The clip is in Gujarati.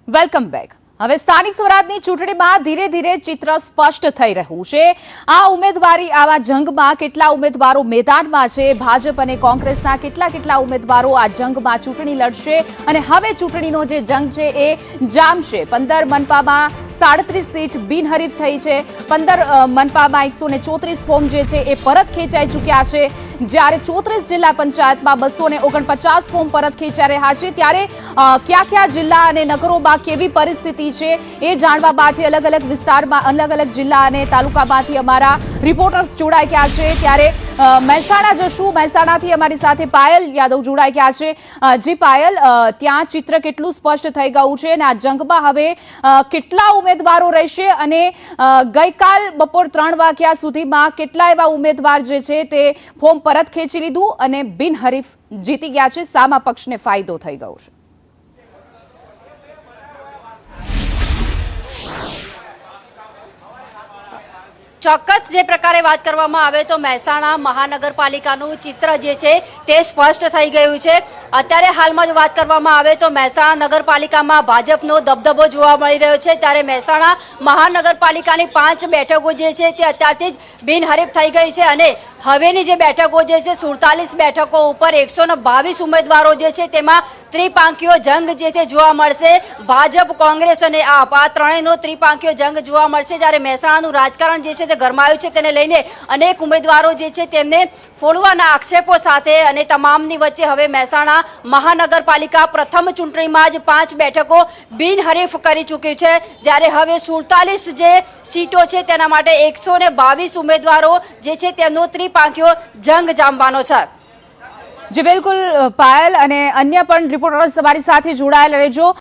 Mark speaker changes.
Speaker 1: Welcome back. હવે સ્થાનિક સ્વરાજની ચૂંટણીમાં ધીરે ધીરે ચિત્ર સ્પષ્ટ થઈ રહ્યું છે। આ ઉમેદવારી આવા જંગમાં કેટલા ઉમેદવારો મેદાનમાં છે, ભાજપ અને કોંગ્રેસના કેટલા ઉમેદવારો આ જંગમાં ચૂંટણી લડશે અને હવે ચૂંટણીનો જે જંગ છે એ જામશે। 15 મનપામાં 37 સીટ બિનહરીફ થઈ છે। 15 મનપામાં 134 ફોર્મ જે છે એ પરત ખેંચાઈ ચૂક્યા છે, જ્યારે 34 જિલ્લા પંચાયતમાં 249 ફોર્મ પરત ખેંચાઈ રહ્યા છે। ત્યારે કયા જિલ્લા અને નગરોમાં કેવી પરિસ્થિતિ છે એ જાણવા માટે અલગ અલગ વિસ્તારમાં અલગ અલગ જિલ્લા અને તાલુકામાંથી અમારા રિપોર્ટર્સ જોડાઈ ગયા છે। ત્યારે મહેસાણા જશું, મહેસાણાથી અમારી સાથે પાયલ યાદવ જોડાઈ ગયા છે। જી પાયલ, ત્યાં ચિત્ર કેટલું સ્પષ્ટ થઈ ગયું છે અને આ જંગમાં હવે કેટલા ઉમેદવારો રહેશે અને ગઈકાલ બપોર 3 વાગ્યા સુધીમાં કેટલા એવા ઉમેદવાર જે છે તે ફોર્મ પરત ખેંચી લીધું અને બિનહરીફ જીતી ગયા છે, સામા પક્ષને ફાયદો થઈ ગયો છે?
Speaker 2: ચોક્કસ જે પ્રકારે વાત કરવામાં આવે તો મહેસાણા મહાનગરપાલિકાનું ચિત્ર જે છે તે સ્પષ્ટ થઈ ગયું છે। અત્યારે હાલમાં જ વાત કરવામાં આવે તો મહેસાણા નગરપાલિકામાં ભાજપનો દબદબો જોવા મળી રહ્યો છે, ત્યારે મહેસાણા મહાનગરપાલિકાની 5 બેઠકો જે છે તે અત્યારથી જ બિનહરીફ થઈ ગઈ છે અને હવેની જે બેઠકો જે છે 47 બેઠકો ઉપર 122 ઉમેદવારો જે છે તેમાં ત્રિપાંખીયો જંગ જે તે જોવા મળશે। ભાજપ, કોંગ્રેસ અને આપ આ ત્રણેયનો ત્રિપાંખીયો જંગ જોવા મળશે, જ્યારે મહેસાણાનું રાજકારણ જે છે ગરમાયું છે તેને લઈને અનેક ઉમેદવારો જે છે તેમને ફોડવાના આક્ષેપો સાથે અને તમામની વચ્ચે હવે મહેસાણા મહાનગરપાલિકા પ્રથમ ચૂંટણીમાં જ 5 બેઠકો બિનહરીફ કરી ચૂકી છે, જ્યારે હવે 47 જે સીટો છે તેના માટે 122 ઉમેદવારો જે છે તેમનો ત્રિપાંખીયો જંગ જામવાનો છે।
Speaker 1: જી બિલકુલ પાયલ, અને અન્ય પણ રિપોર્ટર્સ તમારી સાથે જોડાયેલા રહેજો।